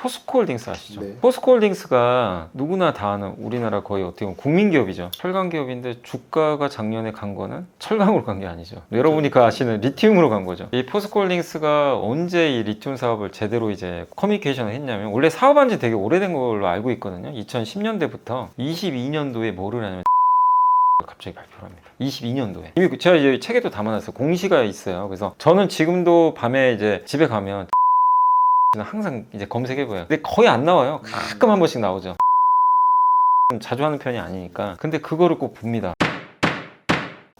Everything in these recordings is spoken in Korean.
포스코홀딩스 아시죠? 네. 포스코홀딩스가 누구나 다 아는 우리나라 거의 어떻게 보면 국민기업이죠. 철강 기업인데 주가가 작년에 간 거는 철강으로 간 게 아니죠. 여러분이 그 아시는 리튬으로 간 거죠. 이 포스코홀딩스가 언제 이 리튬 사업을 제대로 이제 커뮤니케이션을 했냐면 원래 사업한 지 되게 오래된 걸로 알고 있거든요. 2010년대부터 22년도에 뭐를 하냐면 갑자기 발표를 합니다. 22년도에. 이미 제가 이제 책에도 담아놨어요. 공시가 있어요. 그래서 저는 지금도 밤에 이제 집에 가면 항상 이제 검색해봐요. 근데 거의 안 나와요. 가끔 한 번씩 나오죠. 자주 하는 편이 아니니까. 근데 그거를 꼭 봅니다.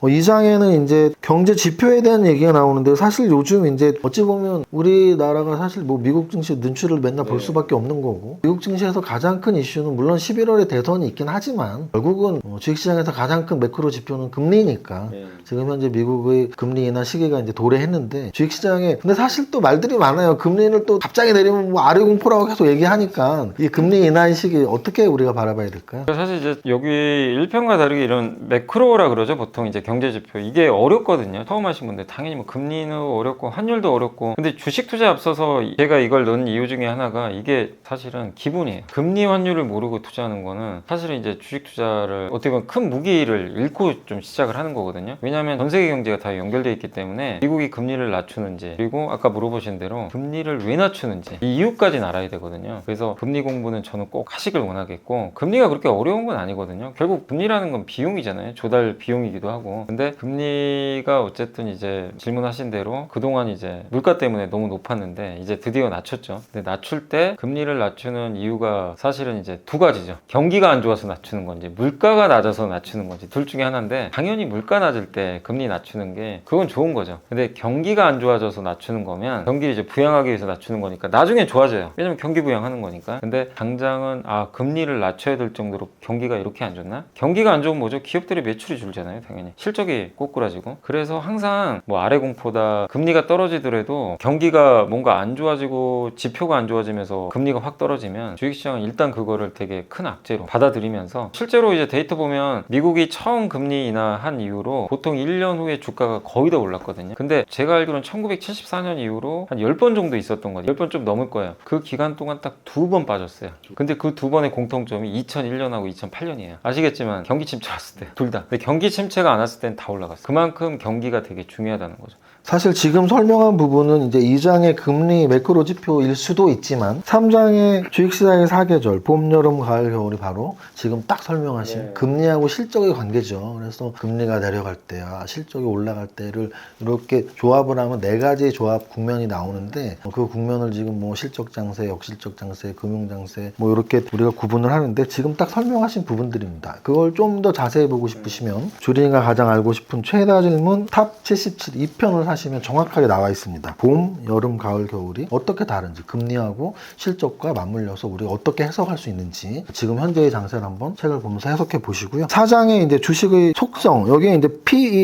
이 장에는 이제 경제 지표에 대한 얘기가 나오는데 사실 요즘 이제 어찌 보면 우리나라가 사실 뭐 미국 증시 눈치를 맨날 볼 수밖에 없는 거고 미국 증시에서 가장 큰 이슈는 물론 11월에 대선이 있긴 하지만 결국은 주식시장에서 가장 큰 매크로 지표는 금리니까 지금 현재 미국의 금리 인하 시기가 이제 도래했는데 주식시장에 근데 사실 또 말들이 많아요. 금리를 또 갑자기 내리면 뭐 아래 공포라고 계속 얘기하니까 이 금리 인하의 시기 어떻게 우리가 바라봐야 될까요? 사실 이제 여기 1편과 다르게 이런 매크로라 그러죠. 보통 이제 경제지표 이게 어렵거든요. 처음 하신 분들 당연히 뭐 금리는 어렵고 환율도 어렵고 근데 주식 투자에 앞서서 제가 이걸 넣은 이유 중에 하나가 이게 사실은 기본이에요. 금리 환율을 모르고 투자하는 거는 사실은 이제 주식 투자를 어떻게 보면 큰 무기를 잃고 좀 시작을 하는 거거든요. 왜냐하면 전 세계 경제가 다 연결되어 있기 때문에 미국이 금리를 낮추는지 그리고 아까 물어보신 대로 금리를 왜 낮추는지 이 이유까지는 알아야 되거든요. 그래서 금리 공부는 저는 꼭 하시길 원하겠고 금리가 그렇게 어려운 건 아니거든요. 결국 금리라는 건 비용이잖아요. 조달 비용이기도 하고 근데 금리가 어쨌든 이제 질문하신 대로 그동안 이제 물가 때문에 너무 높았는데 이제 드디어 낮췄죠. 근데 낮출 때 금리를 낮추는 이유가 사실은 이제 두 가지죠. 경기가 안 좋아서 낮추는 건지 물가가 낮아서 낮추는 건지 둘 중에 하나인데 당연히 물가 낮을 때 금리 낮추는 게 그건 좋은 거죠. 근데 경기가 안 좋아져서 낮추는 거면 경기를 이제 부양하기 위해서 낮추는 거니까 나중에 좋아져요. 왜냐면 경기 부양하는 거니까. 근데 당장은 금리를 낮춰야 될 정도로 경기가 이렇게 안 좋나? 경기가 안 좋으면 뭐죠? 기업들의 매출이 줄잖아요. 당연히. 실적이 꼬꾸라지고 그래서 항상 뭐 아래 공포다 금리가 떨어지더라도 경기가 뭔가 안 좋아지고 지표가 안 좋아지면서 금리가 확 떨어지면 주식시장은 일단 그거를 되게 큰 악재로 받아들이면서 실제로 이제 데이터 보면 미국이 처음 금리 인하한 이후로 보통 1년 후에 주가가 거의 다 올랐거든요. 근데 제가 알기로는 1974년 이후로 한 10번 정도 있었던 거죠. 10번 좀 넘을 거예요. 그 기간 동안 딱 2번 빠졌어요. 근데 그 두 번의 공통점이 2001년하고 2008년이에요. 아시겠지만 경기 침체 왔을 때 둘 다. 근데 경기 침체가 안 왔을 땐 다 올라갔어요. 그만큼 경기가 되게 중요하다는 거죠. 사실 지금 설명한 부분은 이제 2장의 금리 매크로 지표일 수도 있지만 3장의 주식시장의 사계절 봄, 여름, 가을, 겨울이 바로 지금 딱 설명하신 금리하고 실적의 관계죠. 그래서 금리가 내려갈 때야 실적이 올라갈 때를 이렇게 조합을 하면 네 가지 조합 국면이 나오는데 그 국면을 지금 뭐 실적 장세, 역실적 장세, 금융 장세 뭐 이렇게 우리가 구분을 하는데 지금 딱 설명하신 부분들입니다. 그걸 좀 더 자세히 보고 싶으시면 주린이가 가장 알고 싶은 최다 질문 탑 77 2편을 하시면 정확하게 나와 있습니다. 봄, 여름, 가을, 겨울이 어떻게 다른지 금리하고 실적과 맞물려서 우리가 어떻게 해석할 수 있는지 지금 현재의 장세를 한번 책을 보면서 해석해 보시고요. 4장에 이제 주식의 속성 여기에 이제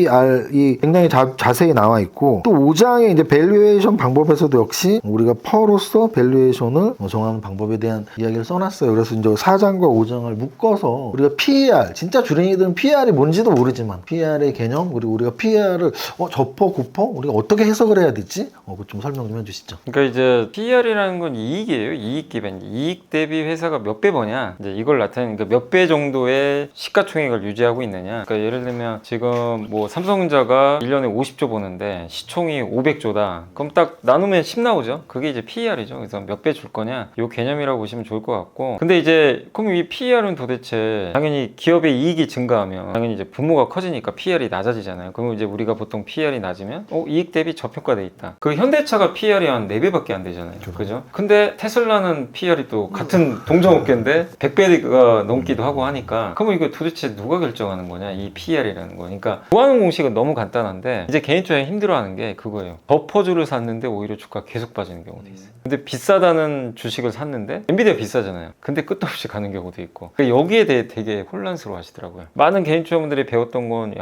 PER이 굉장히 자세히 나와 있고 또 5장에 이제 밸류에이션 방법에서도 역시 우리가 퍼로서 밸류에이션을 정하는 방법에 대한 이야기를 써놨어요. 그래서 이제 4장과 5장을 묶어서 우리가 PER 진짜 주린이들은 PER이 뭔지도 모르지만 PER의 개념 그리고 우리가 PER을 저퍼, 구퍼 우리가 어떻게 해석을 해야 되지? 그거 좀 설명 좀 해주시죠. 그러니까 이제 PER이라는 건 이익이에요. 이익 기반. 이익 대비 회사가 몇 배 버냐. 이제 이걸 나타내는 그러니까 몇 배 정도의 시가총액을 유지하고 있느냐. 그러니까 예를 들면 지금 뭐 삼성전자가 1년에 50조 버는데 시총이 500조다. 그럼 딱 나누면 10 나오죠. 그게 이제 PER이죠. 그래서 몇 배 줄 거냐. 요 개념이라고 보시면 좋을 것 같고. 근데 이제 그럼 이 PER은 도대체 당연히 기업의 이익이 증가하면 당연히 이제 부모가 커지니까 PER이 낮아지잖아요. 그러면 이제 우리가 보통 PER이 낮으면 이익 대비 저평가돼 있다. 그 현대차가 PER이 한 4배밖에 안 되잖아요. 그죠? 근데 테슬라는 PER이 또 같은 동종업계인데 100배가 넘기도 하고 하니까 그러면 이거 도대체 누가 결정하는 거냐? 이 PER이라는 거. 그러니까 구하는 공식은 너무 간단한데 이제 개인 투자에 힘들어하는 게 그거예요. 버퍼주를 샀는데 오히려 주가 계속 빠지는 경우도 있어요. 근데 비싸다는 주식을 샀는데 엔비디아 비싸잖아요. 근데 끝도 없이 가는 경우도 있고 그러니까 여기에 대해 되게 혼란스러워 하시더라고요. 많은 개인 투자분들이 배웠던 건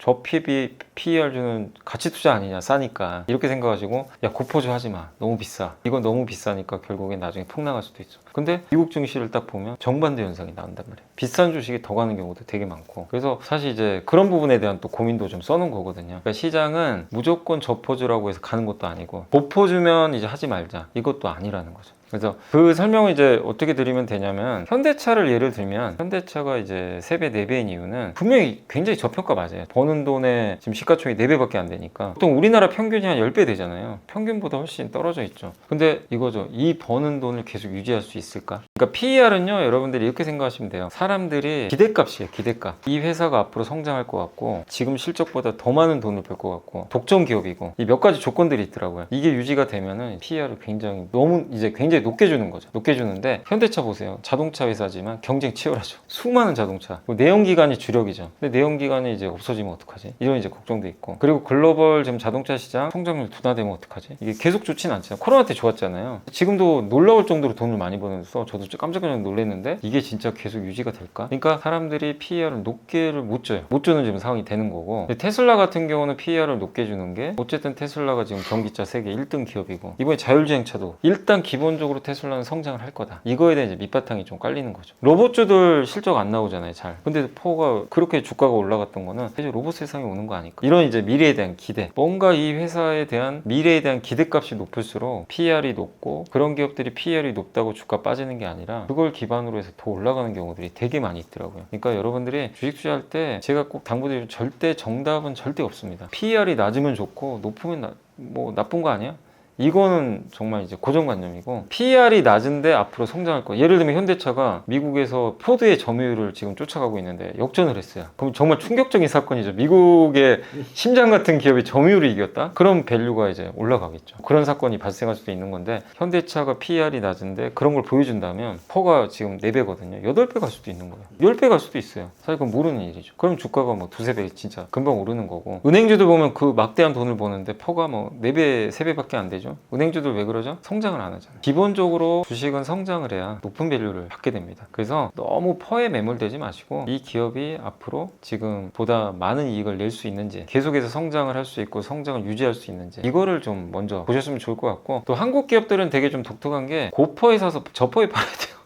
저 PER주는 가치 투자 아니냐 싸니까 이렇게 생각하시고 고포주 하지 마 너무 비싸 이건 너무 비싸니까 결국엔 나중에 폭 나갈 수도 있죠. 근데 미국 증시를 딱 보면 정반대 현상이 나온단 말이에요. 비싼 주식이 더 가는 경우도 되게 많고 그래서 사실 이제 그런 부분에 대한 또 고민도 좀 써놓은 거거든요. 그러니까 시장은 무조건 저포주라고 해서 가는 것도 아니고 고포주면 이제 하지 말자 이것도 아니라는 거죠. 그래서 그 설명을 이제 어떻게 드리면 되냐면 현대차를 예를 들면 현대차가 이제 3배, 4배인 이유는 분명히 굉장히 저평가 맞아요. 버는 돈의 지금 시가총액이 4배밖에 안 되니까 보통 우리나라 평균이 한 10배 되잖아요. 평균보다 훨씬 떨어져 있죠. 근데 이거죠. 이 버는 돈을 계속 유지할 수 있을까? 그러니까 PER은요, 여러분들이 이렇게 생각하시면 돼요. 사람들이 기대값이에요, 기대값. 이 회사가 앞으로 성장할 것 같고 지금 실적보다 더 많은 돈을 벌 것 같고 독점 기업이고 이 몇 가지 조건들이 있더라고요. 이게 유지가 되면은 PER을 굉장히 너무 이제 굉장히 높게 주는 거죠. 높게 주는데 현대차 보세요. 자동차 회사지만 경쟁 치열하죠. 수많은 자동차. 내연기관이 주력이죠. 근데 내연기관이 이제 없어지면 어떡하지? 이런 이제 걱정도 있고. 그리고 글로벌 지금 자동차 시장 성장률 둔화되면 어떡하지? 이게 계속 좋진 않잖아요. 코로나 때 좋았잖아요. 지금도 놀라울 정도로 돈을 많이 버는서 저도 깜짝 놀랐는데 이게 진짜 계속 유지가 될까? 그러니까 사람들이 PER을 높게를 못 줘요. 못 주는 지금 상황이 되는 거고. 테슬라 같은 경우는 PER을 높게 주는 게 어쨌든 테슬라가 지금 전기차 세계 1등 기업이고 이번에 자율주행차도 일단 기본적으로 테슬라는 성장을 할 거다. 이거에 대한 이제 밑바탕이 좀 깔리는 거죠. 로봇주들 실적 안 나오잖아요, 잘. 근데 포가 그렇게 주가가 올라갔던 거는 이제 로봇 세상이 오는 거 아닐까? 이런 이제 미래에 대한 기대. 뭔가 이 회사에 대한 미래에 대한 기대값이 높을수록 PER이 높고 그런 기업들이 PER이 높다고 주가 빠지는 게 아니라 그걸 기반으로 해서 더 올라가는 경우들이 되게 많이 있더라고요. 그러니까 여러분들이 주식 투자할 때 제가 꼭 당부드리면 절대 정답은 절대 없습니다. PER이 낮으면 좋고 높으면 뭐 나쁜 거 아니야? 이거는 정말 이제 고정관념이고 PER이 낮은데 앞으로 성장할 거. 예를 들면 현대차가 미국에서 포드의 점유율을 지금 쫓아가고 있는데 역전을 했어요. 그럼 정말 충격적인 사건이죠. 미국의 심장 같은 기업이 점유율을 이겼다? 그럼 밸류가 이제 올라가겠죠. 그런 사건이 발생할 수도 있는 건데 현대차가 PER이 낮은데 그런 걸 보여준다면 퍼가 지금 4배거든요. 8배 갈 수도 있는 거예요. 10배 갈 수도 있어요. 사실 그건 모르는 일이죠. 그럼 주가가 뭐 2~3배 진짜 금방 오르는 거고 은행주도 보면 그 막대한 돈을 버는데 퍼가 뭐 4배, 3배밖에 안 되죠. 은행주들 왜 그러죠? 성장을 안 하잖아요. 기본적으로 주식은 성장을 해야 높은 밸류를 받게 됩니다. 그래서 너무 퍼에 매몰되지 마시고 이 기업이 앞으로 지금 보다 많은 이익을 낼 수 있는지 계속해서 성장을 할 수 있고 성장을 유지할 수 있는지 이거를 좀 먼저 보셨으면 좋을 것 같고 또 한국 기업들은 되게 좀 독특한 게 고퍼에 사서 저퍼에 팔아야 돼요.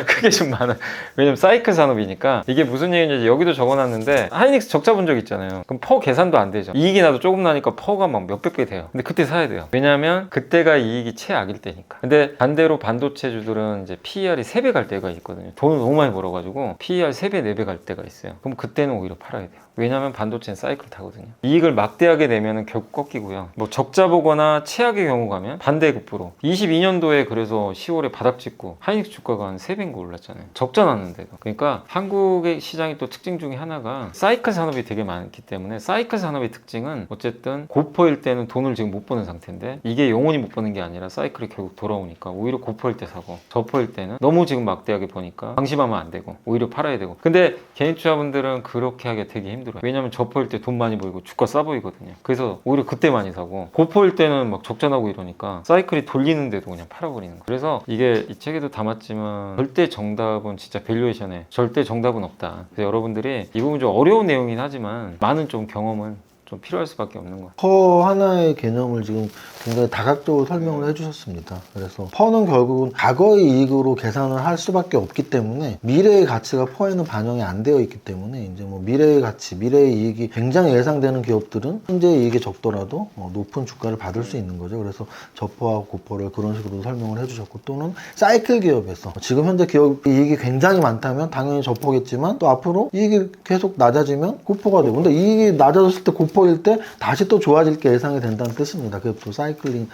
그게 좀 많아. 왜냐면 사이클 산업이니까. 이게 무슨 얘기인지 여기도 적어놨는데 하이닉스 적자 본 적 있잖아요. 그럼 퍼 계산도 안 되죠. 이익이 나도 조금 나니까 퍼가 막 몇백 배 돼요. 근데 그때 사야 돼요. 왜냐면 그때가 이익이 최악일 때니까. 근데 반대로 반도체주들은 이제 PER이 3배 갈 때가 있거든요. 돈을 너무 많이 벌어가지고 PER 3배, 4배 갈 때가 있어요. 그럼 그때는 오히려 팔아야 돼요. 왜냐면 반도체는 사이클 타거든요. 이익을 막대하게 되면 결국 꺾이고요. 뭐 적자 보거나 최악의 경우 가면 반대급부로 22년도에 그래서 10월에 바닥 찍고 하이닉스 주가가 한 3배인가 올랐잖아요. 적자 났는데도. 그러니까 한국의 시장이 또 특징 중에 하나가 사이클 산업이 되게 많기 때문에 사이클 산업의 특징은 어쨌든 고퍼일 때는 돈을 지금 못 버는 상태인데 이게 영원히 못 버는 게 아니라 사이클이 결국 돌아오니까 오히려 고퍼일 때 사고 저퍼일 때는 너무 지금 막대하게 보니까 방심하면 안 되고 오히려 팔아야 되고. 근데 개인 투자분들은 그렇게 하기가 되게 힘들어요. 왜냐면 저퍼일 때 돈 많이 벌고 주가 싸 보이거든요. 그래서 오히려 그때 많이 사고 고퍼일 때는 막 적자 나고 이러니까 사이클이 돌리는데도 그냥 팔아버리는 거예요. 그래서 이게 이 책에도 담았지만 절대 정답은 진짜 밸류에이션에 절대 정답은 없다. 그래서 여러분들이 이 부분 좀 어려운 내용이긴 하지만 많은 좀 경험은 좀 필요할 수밖에 없는 것 같아요. 퍼 하나의 개념을 지금 굉장히 다각적으로 설명을 해주셨습니다. 그래서 퍼는 결국은 과거의 이익으로 계산을 할 수밖에 없기 때문에 미래의 가치가 퍼에는 반영이 안 되어 있기 때문에 이제 뭐 미래의 가치, 미래의 이익이 굉장히 예상되는 기업들은 현재 이익이 적더라도 높은 주가를 받을 수 있는 거죠. 그래서 저퍼와 고퍼를 그런 식으로 설명을 해주셨고 또는 사이클 기업에서 지금 현재 기업 이익이 굉장히 많다면 당연히 저퍼겠지만 또 앞으로 이익이 계속 낮아지면 고퍼가 되고 근데 이익이 낮아졌을 때 고퍼일 때 다시 또 좋아질 게 예상이 된다는 뜻입니다. 그게 또 사이클링,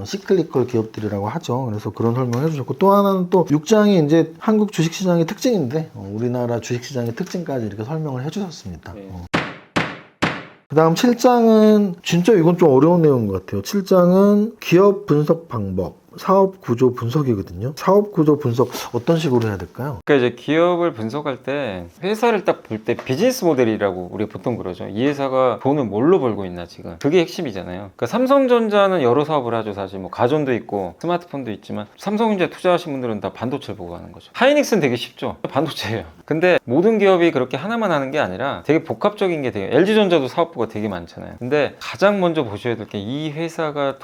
시클리컬 기업들이라고 하죠. 그래서 그런 설명을 해주셨고 또 하나는 또 6장이 이제 한국 주식시장의 특징인데 우리나라 주식시장의 특징까지 이렇게 설명을 해주셨습니다. 그 다음 7장은 진짜 이건 좀 어려운 내용인 것 같아요. 7장은 기업 분석 방법. 사업 구조 분석이거든요. 사업 구조 분석 어떤 식으로 해야 될까요? 그러니까 이제 기업을 분석할 때 회사를 딱 볼 때 비즈니스 모델이라고 우리가 보통 그러죠. 이 회사가 돈을 뭘로 벌고 있나 지금. 그게 핵심이잖아요. 그러니까 삼성전자는 여러 사업을 하죠. 사실 뭐 가전도 있고 스마트폰도 있지만 삼성전자에 투자하신 분들은 다 반도체를 보고 하는 거죠. 하이닉스는 되게 쉽죠. 반도체예요. 근데 모든 기업이 그렇게 하나만 하는 게 아니라 되게 복합적인 게 되게 LG전자도 사업부가 되게 많잖아요. 근데 가장 먼저 보셔야 될 게 이 회사가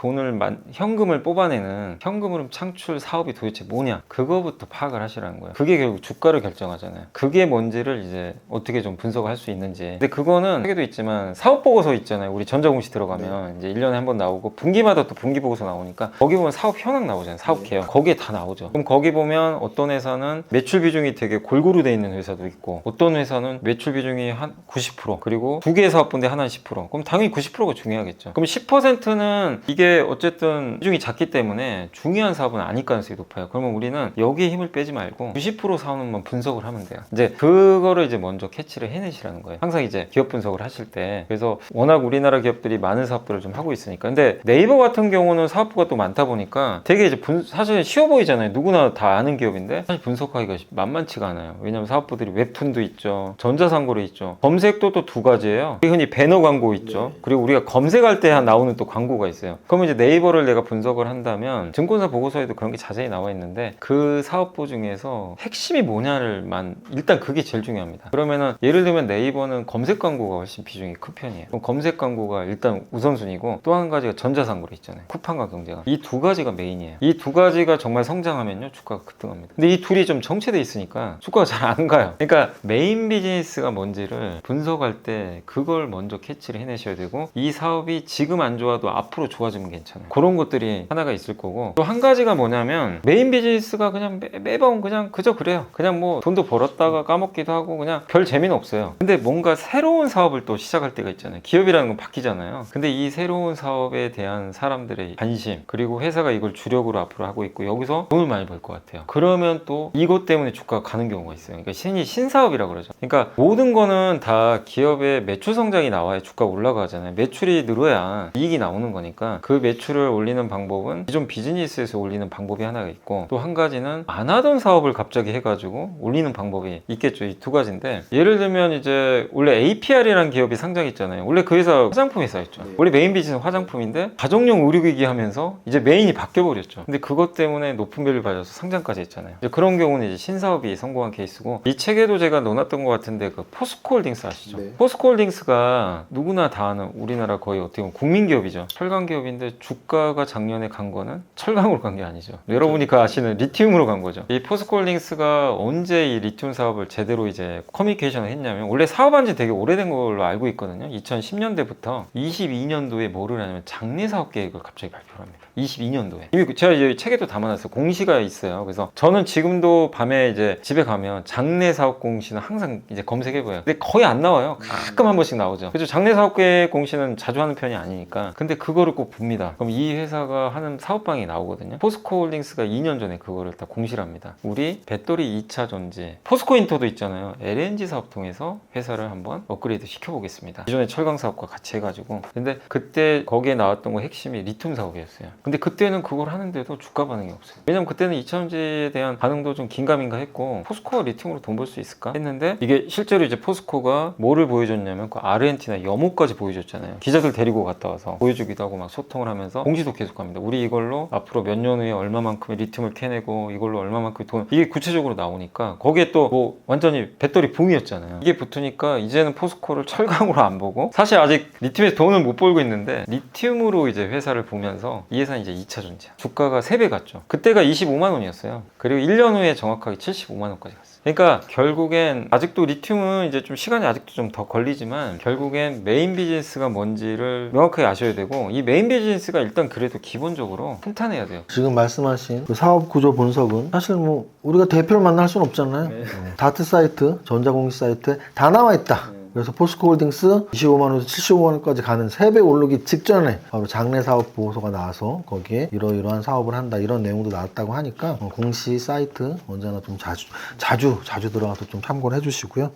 현금을 뽑아내는 현금 흐름 창출 사업이 도대체 뭐냐, 그거부터 파악을 하시라는 거예요. 그게 결국 주가를 결정하잖아요. 그게 뭔지를 이제 어떻게 좀 분석을 할 수 있는지. 근데 그거는 책에도 있지만 사업 보고서 있잖아요. 우리 전자공시 들어가면 이제 1년에 한 번 나오고 분기마다 또 분기 보고서 나오니까 거기 보면 사업 현황 나오잖아요. 사업 개요. 거기에 다 나오죠. 그럼 거기 보면 어떤 회사는 매출 비중이 되게 골고루 돼 있는 회사도 있고, 어떤 회사는 매출 비중이 한 90%, 그리고 두 개의 사업부인데 하나는 10%. 그럼 당연히 90%가 중요하겠죠. 그럼 10%는 이게 어쨌든 비중이 작기 때문에 중요한 사업은 아닐 가능성이 높아요. 그러면 우리는 여기에 힘을 빼지 말고 90% 사업만 분석을 하면 돼요. 이제 그거를 이제 먼저 캐치를 해내시라는 거예요. 항상 이제 기업 분석을 하실 때. 그래서 워낙 우리나라 기업들이 많은 사업들을 좀 하고 있으니까. 근데 네이버 같은 경우는 사업부가 또 많다 보니까 되게 이제 사실 쉬워 보이잖아요. 누구나 다 아는 기업인데 사실 분석하기가 만만치가 않아요. 왜냐면 사업부들이 웹툰도 있죠, 전자상고로 있죠, 검색도 또 두 가지예요. 흔히 배너 광고 있죠. 그리고 우리가 검색할 때 나오는 또 광고가 있어요. 그러면 이제 네이버를 내가 분석을 한다면 증권사 보고서에도 그런 게 자세히 나와 있는데 그 사업부 중에서 핵심이 뭐냐를만 일단 그게 제일 중요합니다. 그러면은 예를 들면 네이버는 검색 광고가 훨씬 비중이 큰 편이에요. 그럼 검색 광고가 일단 우선순위고, 또 한 가지가 전자상고로 있잖아요. 쿠팡과 경쟁한. 이 두 가지가 메인이에요. 이 두 가지가 정말 성장하면요 주가가 급등합니다. 근데 이 둘이 좀 정체돼 있으니까 주가가 잘 안 가요. 그러니까 메인 비즈니스가 뭔지를 분석할 때 그걸 먼저 캐치를 해내셔야 되고, 이 사업이 지금 안 좋아도 앞으로 좋아지면 괜찮아요. 그런 것들이 하나가 있을 거고, 또 한 가지가 뭐냐면 메인 비즈니스가 그냥 매번 그냥 그저 그래요. 그냥 뭐 돈도 벌었다가 까먹기도 하고 그냥 별 재미는 없어요. 근데 뭔가 새로운 사업을 또 시작할 때가 있잖아요. 기업이라는 건 바뀌잖아요. 근데 이 새로운 사업에 대한 사람들의 관심, 그리고 회사가 이걸 주력으로 앞으로 하고 있고 여기서 돈을 많이 벌 것 같아요. 그러면 또 이것 때문에 주가가 가는 경우가 있어요. 그러니까 신사업이라고 그러죠. 그러니까 모든 거는 다 기업의 매출 성장이 나와야 주가가 올라가잖아요. 매출이 늘어야 이익이 나오는 거니까 그 매출을 올리는 방법은 기존 비즈니스에서 올리는 방법이 하나가 있고, 또 한 가지는 안 하던 사업을 갑자기 해가지고 올리는 방법이 있겠죠. 이 두 가지인데, 예를 들면 이제 원래 APR이라는 기업이 상장했잖아요. 원래 그 회사 화장품 회사였죠. 원래 메인 비즈니스 화장품인데 가정용 의료기기 하면서 이제 메인이 바뀌어버렸죠. 근데 그것 때문에 높은 밸류 받아서 상장까지 했잖아요. 이제 그런 경우는 이제 신사업이 성공한 케이스고, 이 책에도 제가 넣어놨던 것 같은데 그 포스코홀딩스 아시죠? 포스코홀딩스가 누구나 다 아는 우리나라 거의 어떻게 보면 국민기업이죠. 철강 기업인데 주가가 작년에 간 거는 철강으로 간 게 아니죠. 여러분이 그 아시는 리튬으로 간 거죠. 이 포스코홀딩스가 언제 이 리튬 사업을 제대로 이제 커뮤니케이션을 했냐면, 원래 사업한 지 되게 오래된 걸로 알고 있거든요. 2010년대부터 22년도에 뭐를 하냐면 장내 사업 계획을 갑자기 발표를 합니다. 22년도에. 이미 제가 이제 책에도 담아놨어요. 공시가 있어요. 그래서 저는 지금도 밤에 이제 집에 가면 장내 사업 공시는 항상 이제 검색해봐요. 근데 거의 안 나와요. 가끔 한 번씩 나오죠. 그래서 장내 사업 계획 공시는 자주 하는 편이 아니니까. 근데 그거를 꼭 봅니다. 그럼 이 회사가 하는 사업방이 나오거든요. 포스코홀딩스가 2년 전에 그거를 다 공시를 합니다. 우리 배터리 2차 전지, 포스코인터도 있잖아요. LNG 사업 통해서 회사를 한번 업그레이드 시켜보겠습니다. 기존의 철강 사업과 같이 해가지고. 근데 그때 거기에 나왔던 거 핵심이 리튬 사업이었어요. 근데 그때는 그걸 하는데도 주가 반응이 없어요. 왜냐면 그때는 2차 전지에 대한 반응도 좀 긴가민가 했고, 포스코가 리튬으로 돈 벌 수 있을까 했는데, 이게 실제로 이제 포스코가 뭐를 보여줬냐면 그 아르헨티나 염호까지 보여줬잖아요. 기자들 데리고 갔다 와서 보여주기도 하고 막 소통을 하면서 공지도 계속합니다. 우리 이걸로 앞으로 몇 년 후에 얼마만큼의 리튬을 캐내고 이걸로 얼마만큼의 돈, 이게 구체적으로 나오니까 거기에 또 뭐 완전히 배터리 붐이었잖아요. 이게 붙으니까 이제는 포스코를 철강으로 안 보고, 사실 아직 리튬에서 돈은 못 벌고 있는데 리튬으로 이제 회사를 보면서 이 회사는 이제 2차 전지야. 주가가 3배 갔죠. 그때가 25만 원이었어요. 그리고 1년 후에 정확하게 75만 원까지 갔어요. 그러니까 결국엔 아직도 리튬은 이제 좀 시간이 아직도 좀 더 걸리지만, 결국엔 메인 비즈니스가 뭔지를 명확하게 아셔야 되고, 이 메인 비즈니스가 일단 그래도 기본적으로 탄탄해야 돼요. 지금 말씀하신 그 사업 구조 분석은 사실 뭐 우리가 대표를 만날 수는 없잖아요. 다트 사이트, 전자공시 사이트에 다 나와 있다. 그래서 포스코홀딩스 25만 원에서 75만 원까지 가는 3배 오르기 직전에 바로 장내 사업 보고서가 나와서 거기에 이러이러한 사업을 한다, 이런 내용도 나왔다고 하니까 공시 사이트 언제나 좀 자주 들어가서 좀 참고를 해주시고요.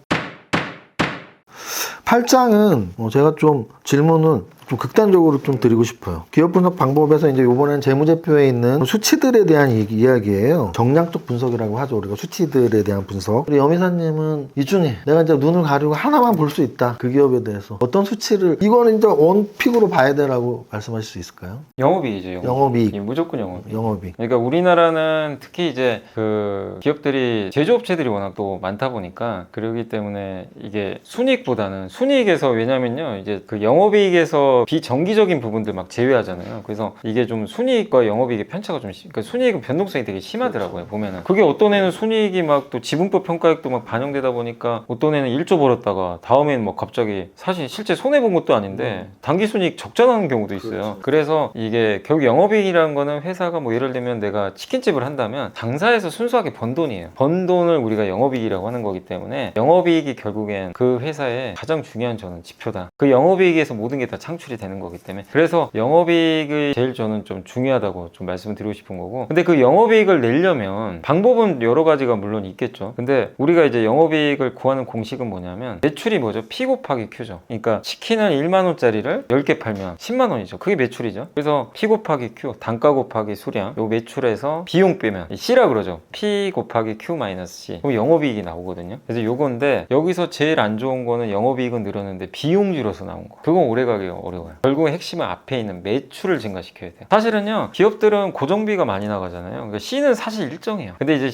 8장은 제가 좀 질문을 좀 극단적으로 좀 드리고 싶어요. 기업 분석 방법에서 이제 이번엔 재무제표에 있는 수치들에 대한 이야기예요. 정량적 분석이라고 하죠. 우리가 수치들에 대한 분석. 우리 염이사님은 이 중에 내가 이제 눈을 가리고 하나만 볼 수 있다. 그 기업에 대해서 어떤 수치를, 이거는 이제 원픽으로 봐야 되라고 말씀하실 수 있을까요? 영업이익이죠. 영업이익. 무조건 영업이익. 영업이익. 그러니까 우리나라는 특히 이제 그 기업들이, 제조업체들이 워낙 또 많다 보니까, 그러기 때문에 이게 순이익보다는, 순이익에서, 왜냐면요 이제 그 영업이익에서 거기서 비정기적인 부분들 막 제외하잖아요. 그래서 이게 좀 순이익과 영업이익의 편차가 좀 그러니까 순이익은 변동성이 되게 심하더라고요. 보면은 그게 어떤 애는 순이익이 막 또 지분법 평가액도 막 반영되다 보니까 어떤 애는 1조 벌었다가 다음에는 뭐 갑자기 사실 실제 손해 본 것도 아닌데 단기 순이익 적자 나는 경우도 있어요. 그래서 이게 결국 영업이익이라는 거는 회사가 뭐 예를 들면 내가 치킨집을 한다면 당사에서 순수하게 번 돈이에요. 번 돈을 우리가 영업이익이라고 하는 거기 때문에 영업이익이 결국엔 그 회사의 가장 중요한 저는 지표다. 그 영업이익에서 모든 게 다 창출이 되는 거기 때문에 그래서 영업이익이 제일 저는 좀 중요하다고 좀 말씀을 드리고 싶은 거고 근데 그 영업이익을 내려면 방법은 여러 가지가 물론 있겠죠. 근데 우리가 이제 영업이익을 구하는 공식은 뭐냐면 매출이 뭐죠? P 곱하기 Q죠. 그러니까 치킨을 1만 원짜리를 10개 팔면 10만 원이죠. 그게 매출이죠. 그래서 P 곱하기 Q, 단가 곱하기 수량, 요 매출에서 비용 빼면 C라 그러죠. P 곱하기 Q 마이너스 C. 그럼 영업이익이 나오거든요. 그래서 요건데 여기서 제일 안 좋은 거는 영업이익은 늘었는데 비용 줄여서 나온 거. 그건 오래가기가 어려워요. 결국은 핵심은 앞에 있는 매출을 증가시켜야 돼요. 사실은요, 기업들은 고정비가 많이 나가잖아요. 그러니까 C는 사실 일정해요. 근데 이제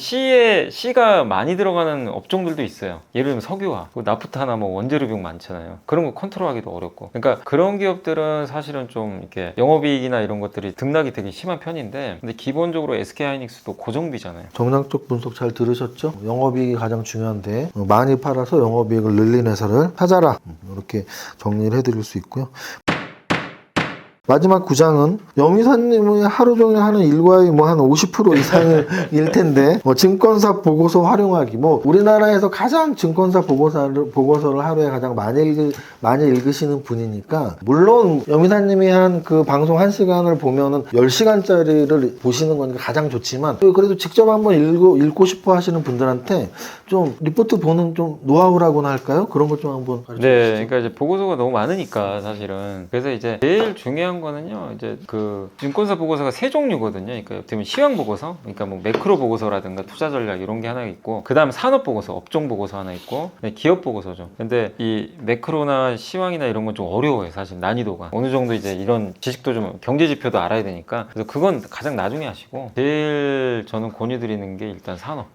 C가 많이 들어가는 업종들도 있어요. 예를 들면 석유화, 나프타나 뭐 원재료 비용 많잖아요. 그런 거 컨트롤하기도 어렵고. 그러니까 그런 기업들은 사실은 좀 이렇게 영업이익이나 이런 것들이 등락이 되게 심한 편인데, 근데 기본적으로 SK하이닉스도 고정비잖아요. 정량적 분석 잘 들으셨죠? 영업이익이 가장 중요한데 많이 팔아서 영업이익을 늘린 회사를 찾아라. 이렇게 정리를 해드릴 수 있고요. 마지막 구장은 영희사님이 하루 종일 하는 일과의 뭐 한 50% 이상일 텐데 증권사 보고서 활용하기 우리나라에서 가장 증권사 보고서를 하루에 가장 많이 읽으시는 분이니까 물론 영희사님이 한 그 방송 1시간을 보면은 10시간짜리를 보시는 거니까 가장 좋지만 그래도 직접 한번 읽고 싶어 하시는 분들한테 좀 리포트 보는 좀 노하우라고나 할까요? 그런 것 좀 한번 가르쳐 주시죠. 네, 그러니까 이제 보고서가 너무 많으니까 사실은 그래서 이제 제일 중요한 거는요, 이제 그 증권사 보고서가 세 종류거든요. 그러니까 어떻게 보면 시황 보고서, 그러니까 뭐 매크로 보고서라든가 투자 전략 이런 게 하나 있고, 그 다음 산업 보고서, 업종 보고서 하나 있고, 기업 보고서죠. 근데 이 매크로나 시황이나 이런 건 좀 어려워요, 사실 난이도가. 어느 정도 이제 이런 지식도 좀 경제 지표도 알아야 되니까. 그래서 그건 가장 나중에 하시고, 제일 저는 권유드리는 게 일단 산업.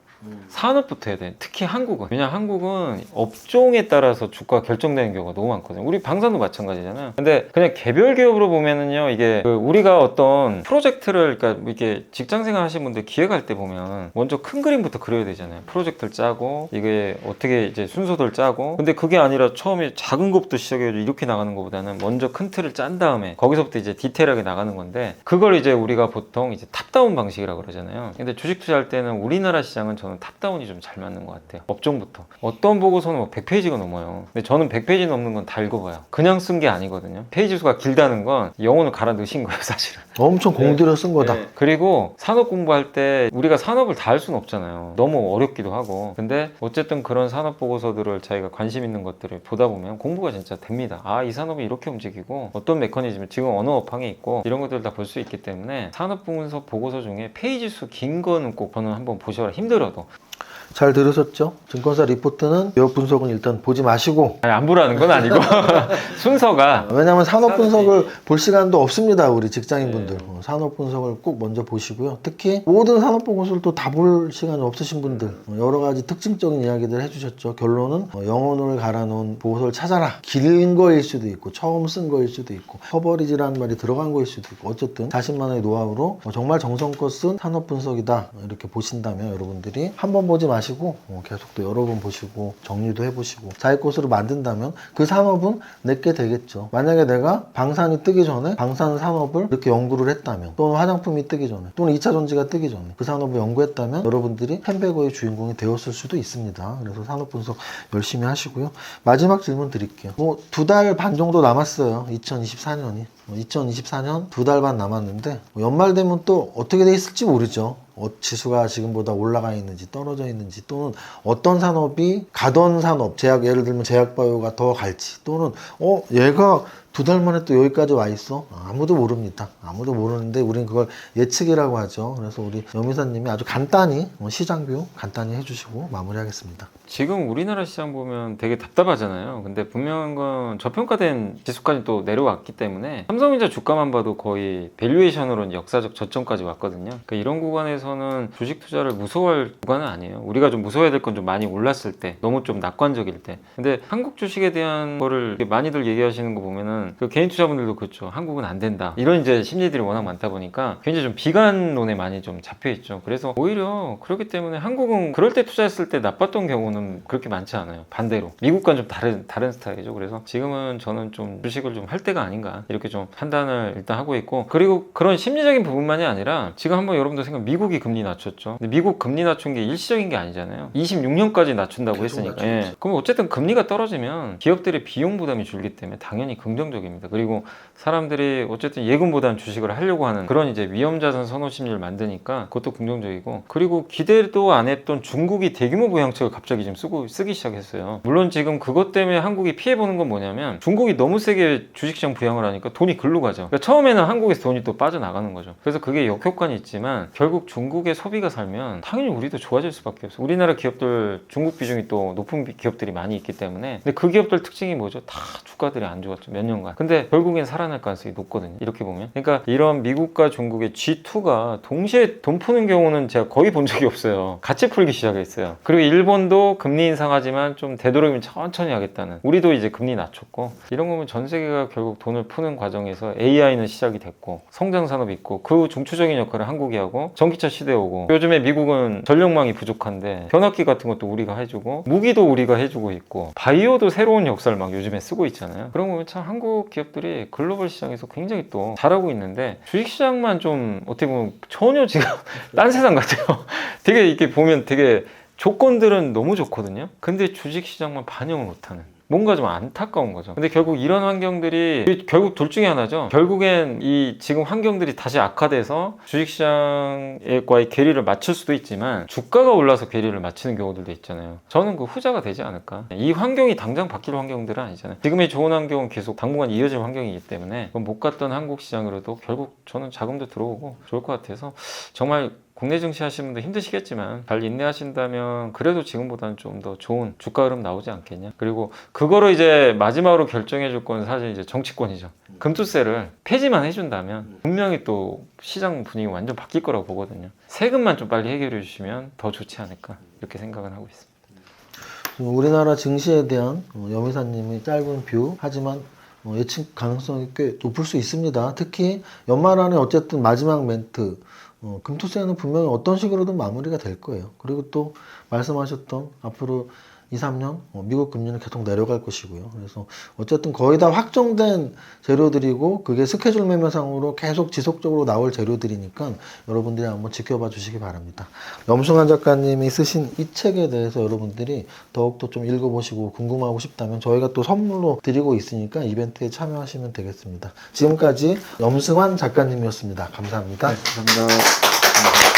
산업부터 해야 돼. 특히 한국은. 왜냐면 한국은 업종에 따라서 주가가 결정되는 경우가 너무 많거든요. 우리 방산도 마찬가지잖아요. 근데 그냥 개별 기업으로 보면은요, 이게 우리가 어떤 프로젝트를, 그러니까 이게 직장생활 하시는 분들 기획할 때 보면 먼저 큰 그림부터 그려야 되잖아요. 프로젝트를 짜고, 이게 어떻게 이제 순서들 짜고. 근데 그게 아니라 처음에 작은 것부터 시작해가지고 이렇게 나가는 것보다는 먼저 큰 틀을 짠 다음에 거기서부터 이제 디테일하게 나가는 건데, 그걸 이제 우리가 보통 이제 탑다운 방식이라고 그러잖아요. 근데 주식 투자할 때는 우리나라 시장은 저는 탑다운이 좀 잘 맞는 것 같아요. 업종부터. 어떤 보고서는 뭐 100페이지가 넘어요. 근데 저는 100페이지 넘는 건 다 읽어봐요. 그냥 쓴 게 아니거든요. 페이지 수가 길다는 건 영혼을 갈아 넣으신 거예요, 사실은. 엄청 공들여 쓴 거다. 네. 그리고 산업 공부할 때 우리가 산업을 다 할 수는 없잖아요. 너무 어렵기도 하고. 근데 어쨌든 그런 산업 보고서들을 자기가 관심 있는 것들을 보다 보면 공부가 진짜 됩니다. 아, 이 산업이 이렇게 움직이고 어떤 메커니즘이 지금 어느 업황에 있고 이런 것들 다 볼 수 있기 때문에 산업 분석 보고서 중에 페이지 수 긴 거는 꼭 저는 한번 보셔라. 힘들어도. 잘 들으셨죠? 증권사 리포트는 기업 분석은 일단 보지 마시고 아니, 안 보라는 건 아니고 순서가 왜냐하면 산업 분석을 볼 시간도 없습니다. 우리 직장인분들. 산업 분석을 꼭 먼저 보시고요. 특히 모든 산업 보고서를 또 다 볼 시간이 없으신 분들 여러 가지 특징적인 이야기들 해주셨죠. 결론은 영혼을 갈아놓은 보고서를 찾아라. 긴 거일 수도 있고 처음 쓴 거일 수도 있고 커버리지라는 말이 들어간 거일 수도 있고 어쨌든 자신만의 노하우로 정말 정성껏 쓴 산업 분석이다 이렇게 보신다면 여러분들이 한 번 보지 마시고 계속 또 여러 번 보시고 정리도 해보시고 자기 것으로 만든다면 그 산업은 내게 되겠죠. 만약에 내가 방산이 뜨기 전에 방산 산업을 이렇게 연구를 했다면 또는 화장품이 뜨기 전에 또는 2차 전지가 뜨기 전에 그 산업을 연구했다면 여러분들이 햄버거의 주인공이 되었을 수도 있습니다. 그래서 산업 분석 열심히 하시고요. 마지막 질문 드릴게요. 2달 반 정도 남았어요. 2024년이. 2024년 2달 반 남았는데 연말 되면 또 어떻게 돼 있을지 모르죠. 지수가 지금보다 올라가 있는지 떨어져 있는지 또는 어떤 산업이 가던 산업 예를 들면 제약바이오가 더 갈지 또는 얘가 2달 만에 또 여기까지 와 있어? 아무도 모릅니다. 아무도 모르는데 우리는 그걸 예측이라고 하죠. 그래서 우리 여미사님이 아주 간단히 시장뷰 간단히 해주시고 마무리하겠습니다. 지금 우리나라 시장 보면 되게 답답하잖아요. 근데 분명한 건 저평가된 지수까지 또 내려왔기 때문에 삼성전자 주가만 봐도 거의 밸류에이션으로는 역사적 저점까지 왔거든요. 그러니까 이런 구간에서는 주식 투자를 무서워할 구간은 아니에요. 우리가 좀 무서워야 될 건 좀 많이 올랐을 때, 너무 좀 낙관적일 때. 근데 한국 주식에 대한 거를 많이들 얘기하시는 거 보면은 보면은 그 개인 투자분들도 그렇죠. 한국은 안 된다. 이런 이제 심리들이 워낙 많다 보니까 굉장히 좀 비관론에 많이 좀 잡혀 있죠. 그래서 오히려 그렇기 때문에 한국은 그럴 때 투자했을 때 나빴던 경우는 그렇게 많지 않아요. 반대로 미국과는 좀 다른 스타일이죠. 그래서 지금은 저는 좀 주식을 좀 할 때가 아닌가 이렇게 좀 판단을 일단 하고 있고, 그리고 그런 심리적인 부분만이 아니라 지금 한번 여러분들 생각, 미국이 금리 낮췄죠. 근데 미국 금리 낮춘 게 일시적인 게 아니잖아요. 26년까지 낮춘다고 했으니까. 예. 그럼 어쨌든 금리가 떨어지면 기업들의 비용 부담이 줄기 때문에 당연히 긍정적입니다. 그리고 사람들이 어쨌든 예금보다는 주식을 하려고 하는 그런 이제 위험자산 선호 심리를 만드니까 그것도 긍정적이고, 그리고 기대도 안 했던 중국이 대규모 부양책을 갑자기 지금 쓰기 시작했어요. 물론 지금 그것 때문에 한국이 피해보는 건 뭐냐면 중국이 너무 세게 주식시장 부양을 하니까 돈이 글로 가죠. 그러니까 처음에는 한국에서 돈이 또 빠져나가는 거죠. 그래서 그게 역효과는 있지만 결국 중국의 소비가 살면 당연히 우리도 좋아질 수밖에 없어요. 우리나라 기업들 중국 비중이 또 높은 기업들이 많이 있기 때문에. 근데 그 기업들 특징이 뭐죠? 다 주가들이 안 좋았죠, 몇 년간. 근데 결국엔 살아날 가능성이 높거든요, 이렇게 보면. 그러니까 이런 미국과 중국의 G2가 동시에 돈 푸는 경우는 제가 거의 본 적이 없어요. 같이 풀기 시작했어요. 그리고 일본도 금리 인상하지만 좀 되도록이면 천천히 하겠다는, 우리도 이제 금리 낮췄고, 이런 거면 전 세계가 결국 돈을 푸는 과정에서 AI는 시작이 됐고 성장 산업이 있고, 그 중추적인 역할을 한국이 하고, 전기차 시대 오고, 요즘에 미국은 전력망이 부족한데 변압기 같은 것도 우리가 해주고, 무기도 우리가 해주고 있고, 바이오도 새로운 역사를 막 요즘에 쓰고 있잖아요. 그런 거 보면 참 한국 기업들이 글로벌 시장에서 굉장히 또 잘하고 있는데, 주식시장만 좀 어떻게 보면 전혀 지금 딴 세상 같아요. 되게 이렇게 보면 되게 조건들은 너무 좋거든요. 근데 주식시장만 반영을 못하는, 뭔가 좀 안타까운 거죠. 근데 결국 이런 환경들이 결국 둘 중에 하나죠. 결국엔 이 지금 환경들이 다시 악화돼서 주식시장과의 괴리를 맞출 수도 있지만 주가가 올라서 괴리를 맞추는 경우들도 있잖아요. 저는 그 후자가 되지 않을까. 이 환경이 당장 바뀔 환경들은 아니잖아요. 지금의 좋은 환경은 계속 당분간 이어질 환경이기 때문에 못 갔던 한국 시장으로도 결국 저는 자금도 들어오고 좋을 것 같아서, 정말 국내 증시 하시는 분들 힘드시겠지만 잘 인내하신다면 그래도 지금보다는 좀 더 좋은 주가 흐름 나오지 않겠냐. 그리고 그거를 이제 마지막으로 결정해 줄 건 사실 이제 정치권이죠. 금투세를 폐지만 해준다면 분명히 또 시장 분위기 완전 바뀔 거라고 보거든요. 세금만 좀 빨리 해결해 주시면 더 좋지 않을까, 이렇게 생각은 하고 있습니다. 우리나라 증시에 대한 염의사님의 짧은 뷰, 하지만 예측 가능성이 꽤 높을 수 있습니다. 특히 연말 안에 어쨌든 마지막 멘트, 금투세는 분명히 어떤 식으로든 마무리가 될 거예요. 그리고 또 말씀하셨던 앞으로 2, 3년 미국 금리는 계속 내려갈 것이고요. 그래서 어쨌든 거의 다 확정된 재료들이고, 그게 스케줄 매매상으로 계속 지속적으로 나올 재료들이니까 여러분들이 한번 지켜봐 주시기 바랍니다. 염승환 작가님이 쓰신 이 책에 대해서 여러분들이 더욱더 좀 읽어보시고 궁금하고 싶다면 저희가 또 선물로 드리고 있으니까 이벤트에 참여하시면 되겠습니다. 지금까지 염승환 작가님이었습니다. 감사합니다. 네, 감사합니다.